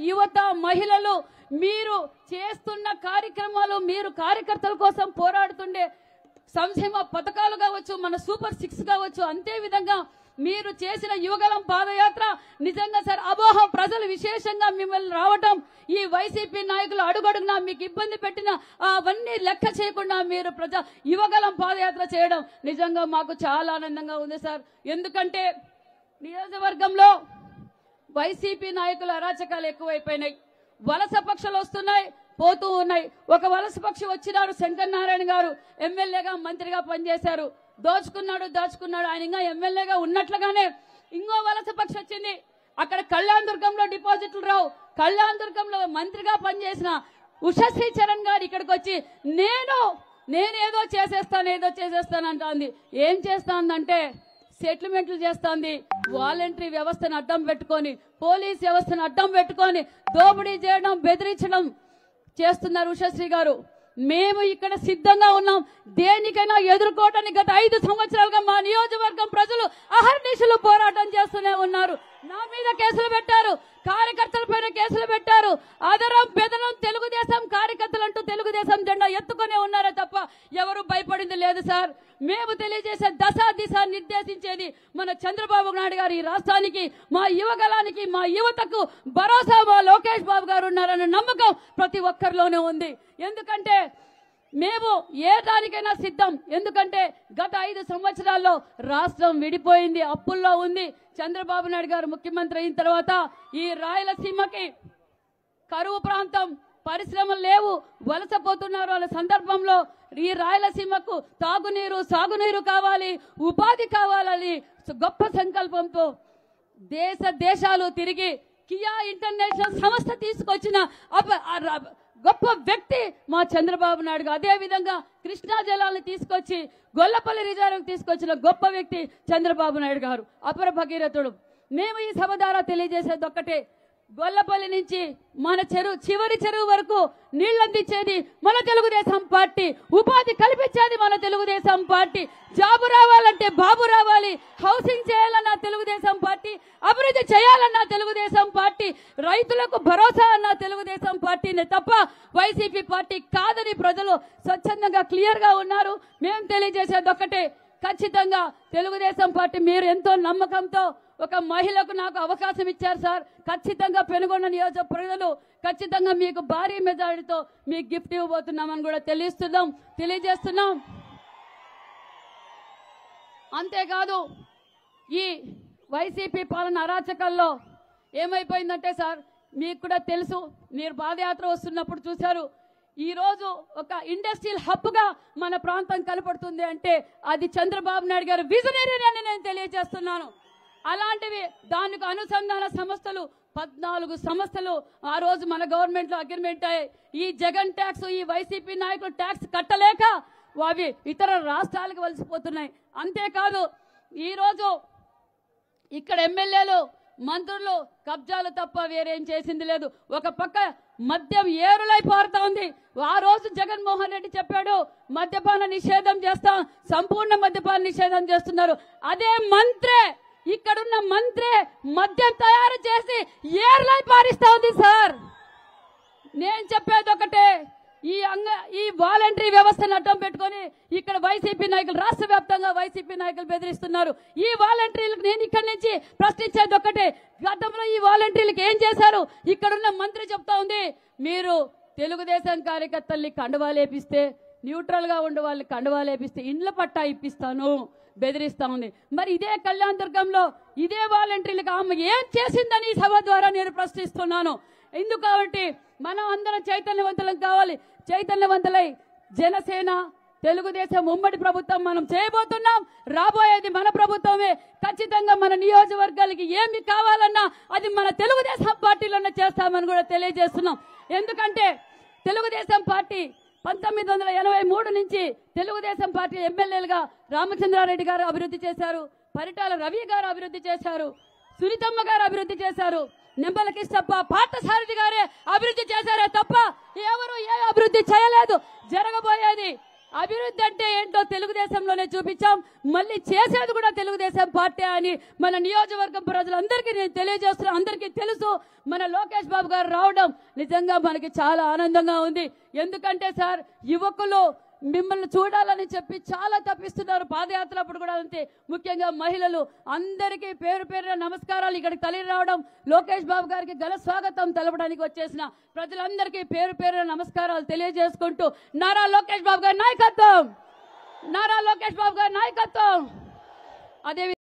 యువత మహిళలు మీరు చేస్తున్న కార్యక్రమాలు, మీరు కార్యకర్తల కోసం పోరాడుతుండే సంక్షేమ పథకాలు కావచ్చు, మన సూపర్ 6 కావచ్చు, అంతే విధంగా మీరు చేసిన యువగలం పాదయాత్ర నిజంగా సార్ అమోఘం. ప్రజలు విశేషంగా మిమ్మల్ని రావటం, ఈ వైసీపీ నాయకులు అడుగడుగునా మీకు ఇబ్బంది పెట్టిన అవన్నీ లెక్క చేయకుండా మీరు యువగలం పాదయాత్ర చేయడం నిజంగా మాకు చాలా ఆనందంగా ఉంది సార్. ఎందుకంటే నియోజకవర్గంలో వైసీపీ నాయకుల అరాచకాలు ఎక్కువైపోయినాయి. వలస పక్షులు వస్తున్నాయి, పోతూ ఉన్నాయి. ఒక వలస పక్షి వచ్చినారు, శంకర్ నారాయణ గారు ఎమ్మెల్యేగా మంత్రిగా పనిచేశారు. దాచుకున్నాడు. ఆయన ఇంకా ఎమ్మెల్యేగా ఉన్నట్లుగానే ఇంకో వలస పక్షి వచ్చింది. అక్కడ కళ్యాణ్ దుర్గంలో డిపాజిట్లు రావు. కళ్యాణ్ దుర్గంలో మంత్రిగా పనిచేసిన ఉషశ్రీ చరణ్ గారు ఇక్కడికి వచ్చి నేనేదో చేసేస్తానంటుంది. ఏం చేస్తానంటే సెటిల్మెంట్లు చేస్తుంది. వాలంటరీ వ్యవస్థను అడ్డం పెట్టుకొని, పోలీస్ వ్యవస్థను అడ్డం పెట్టుకొని దోపిడీ చేయడం, బెదిరించడం చేస్తున్నారు ఉషశ్రీ గారు. మేము ఇక్కడ సిద్ధంగా ఉన్నాం దేనికైనా ఎదుర్కోవటానికి. గత 5 సంవత్సరాలుగా మా నియోజకవర్గం ప్రజలు అహర్నిశలు పోరాటం చేస్తూనే ఉన్నారు. నా మీద కేసులు పెట్టారు, కార్యకర్తల పైన కేసులు పెట్టారు. అదరం బెదరం తెలుగుదేశం కార్యకర్తలంటూ తెలుగుదేశం జెండా ఎత్తుకునే ఉన్నారే తప్ప ఎవరు భయపడింది లేదు సార్. మేము తెలియజేసే దిశ నిర్దేశించేది మన చంద్రబాబు నాయుడు గారు. ఈ రాష్ట్రానికి, మా యువగలానికి, మా యువతకు భరోసా మా లోకేష్ బాబు గారు ఉన్నారన్న నమ్మకం ప్రతి ఒక్కరిలోనే ఉంది. ఎందుకంటే మేము ఏ దానికైనా సిద్ధం. ఎందుకంటే గత 5 సంవత్సరాల్లో రాష్ట్రం విడిపోయింది, అప్పుల్లో ఉంది. చంద్రబాబు నాయుడు గారు ముఖ్యమంత్రి అయిన తర్వాత ఈ రాయలసీమకి కరువు ప్రాంతం, పరిశ్రమలు లేవు, వలసపోతున్నారు. వాళ్ళ సందర్భంలో ఈ రాయలసీమకు తాగునీరు, సాగునీరు కావాలి, ఉపాధి కావాలని గొప్ప సంకల్పంతో దేశాలు తిరిగి కియా ఇంటర్నేషనల్ సంస్థ తీసుకొచ్చిన గొప్ప వ్యక్తి మా చంద్రబాబు నాయుడు గారు. అదే విధంగా కృష్ణా జలాలను తీసుకొచ్చి గొల్లపల్లి రిజర్వ్ తీసుకొచ్చిన గొప్ప వ్యక్తి చంద్రబాబు నాయుడు గారు, అపర భగీరథుడు. మేము ఈ సభ ద్వారా తెలియజేసేది ఒక్కటే, గొల్లపల్లి నుంచి మన చివరి చెరువు వరకు నీళ్లందించేది మన తెలుగుదేశం పార్టీ, ఉపాధి కల్పించేది మన తెలుగుదేశం పార్టీ. జాబు రావాలంటే బాబు రావాలి, హౌసింగ్ చేయాలన్న తెలుగుదేశం పార్టీ, అభివృద్ధి చేయాలన్న తెలుగుదేశం పార్టీ, రైతులకు భరోసా అన్న తెలుగుదేశం పార్టీనే తప్ప వైసీపీ పార్టీ కాదని ప్రజలు స్వచ్ఛందంగా క్లియర్ గా ఉన్నారు. మేము తెలియజేసేది ఒక్కటే, ఖచ్చితంగా తెలుగుదేశం పార్టీ మీరు ఎంతో నమ్మకంతో ఒక మహిళకు నాకు అవకాశం ఇచ్చారు సార్. ఖచ్చితంగా పెనుగొండ నియోజక ప్రజలు ఖచ్చితంగా మీకు భారీ మెజారిటీతో మీకు గిఫ్ట్ ఇవ్వబోతున్నామని కూడా తెలియజేస్తున్నాం. అంతేకాదు ఈ వైసీపీ పాలన అరాచకాల్లో ఏమైపోయిందంటే సార్, మీకు కూడా తెలుసు, మీరు పాదయాత్ర వస్తున్నప్పుడు చూశారు. ఈ రోజు ఒక ఇండస్ట్రియల్ హబ్ గా మన ప్రాంతం కనపడుతుంది అంటే అది చంద్రబాబు నాయుడు గారు విజనరీ అని నేను తెలియజేస్తున్నాను. అలాంటివి దానికి అనుసంధాన సంస్థలు 14 సంస్థలు ఆ రోజు మన గవర్నమెంట్ లో అగ్రిమెంట్ అయ్యాయి. ఈ జగన్ ట్యాక్స్, ఈ వైసీపీ నాయకులు ట్యాక్స్ కట్టలేక అవి ఇతర రాష్ట్రాలకు వలసిపోతున్నాయి. అంతేకాదు ఈ రోజు ఇక్కడ ఎమ్మెల్యేలు, మంత్రులు కబ్జాలు తప్ప వేరేం చేసింది లేదు. ఒక పక్క మద్యం ఏరులై పారుతా ఉంది. ఆ రోజు జగన్మోహన్ రెడ్డి చెప్పాడు మద్యపాన నిషేధం చేస్తాం, సంపూర్ణ మద్యపాన నిషేధం చేస్తున్నారు. అదే మంత్రే, ఇక్కడున్న మంత్రే మద్యం తయారు చేసి ఏరులై పారిస్తా ఉంది సార్. నేను చెప్పేది ఒకటే, ఈ వాలంటరీ వ్యవస్థను అడ్డం పెట్టుకొని ఇక్కడ వైసీపీ నాయకులు, రాష్ట్ర వ్యాప్తంగా వైసీపీ నాయకులు బెదిరిస్తున్నారు. ఈ వాలంటీర్లకు నేను ఇక్కడి నుంచి ప్రశ్నించేది ఒకటే, గతంలో ఈ వాలంటీర్లకు ఏం చేశారు? ఇక్కడున్న మంత్రి చెప్తా ఉంది, మీరు తెలుగుదేశం కార్యకర్తల్ని కండువాలేపిస్తే, న్యూట్రల్ గా ఉండే వాళ్ళని కండువాలేపిస్తే ఇండ్ల పట్టా ఇప్పిస్తాను బెదిరిస్తా ఉంది. మరి ఇదే కళ్యాణ్ దుర్గంలో ఇదే వాలంటీర్లకు ఆమె ఏం చేసిందని ఈ సభ ద్వారా నేను ప్రశ్నిస్తున్నాను. ఎందుకు కాబట్టి మనం అందరం చైతన్యవంతులం కావాలి. చైతన్యవంతులై జనసేన, తెలుగుదేశం ఉమ్మడి ప్రభుత్వం మనం చేయబోతున్నాం. రాబోయేది మన ప్రభుత్వమే. ఖచ్చితంగా మన నియోజకవర్గాలకి ఏమి కావాలన్నా అది మన తెలుగుదేశం పార్టీలోనే చేస్తామని కూడా తెలియజేస్తున్నాం. ఎందుకంటే తెలుగుదేశం పార్టీ 1983 నుంచి తెలుగుదేశం పార్టీ ఎమ్మెల్యేలుగా రామచంద్రారెడ్డి గారు అభివృద్ధి చేశారు, పరిటాల రవి గారు అభివృద్ధి చేశారు, సునీతమ్మ గారు అభివృద్ధి చేశారు, నిమ్మల కిష్టప్ప, పార్థసారథి గారే అభివృద్ధి చేశారే తప్ప ఎవరు ఏ అభివృద్ధి చేయలేదు. జరగబోయేది అభివృద్ధి అంటే ఏంటో తెలుగుదేశంలోనే చూపించాం. మళ్ళీ చేసేది కూడా తెలుగుదేశం పార్టీ అని మన నియోజకవర్గం ప్రజలందరికీ నేను తెలియజేస్తున్నా. అందరికీ తెలుసు. మన లోకేష్ బాబు గారు రావడం నిజంగా మనకి చాలా ఆనందంగా ఉంది. ఎందుకంటే సార్, యువకులు మిమ్మల్ని చూడాలని చెప్పి చాలా తప్పిస్తున్నారు. పాదయాత్ర అప్పుడు కూడా అంతే. ముఖ్యంగా మహిళలు అందరికీ పేరు పేరున నమస్కారాలు. ఇక్కడికి తల్లి రావడం, లోకేష్ బాబు గారికి ఘన స్వాగతం తెలపడానికి వచ్చేసిన ప్రజలందరికీ పేరు పేరున నమస్కారాలు తెలియజేసుకుంటూ నారా లోకేష్ బాబు గారి నాయకత్వం, నారా లోకేష్ బాబు గారి నాయకత్వం. అదే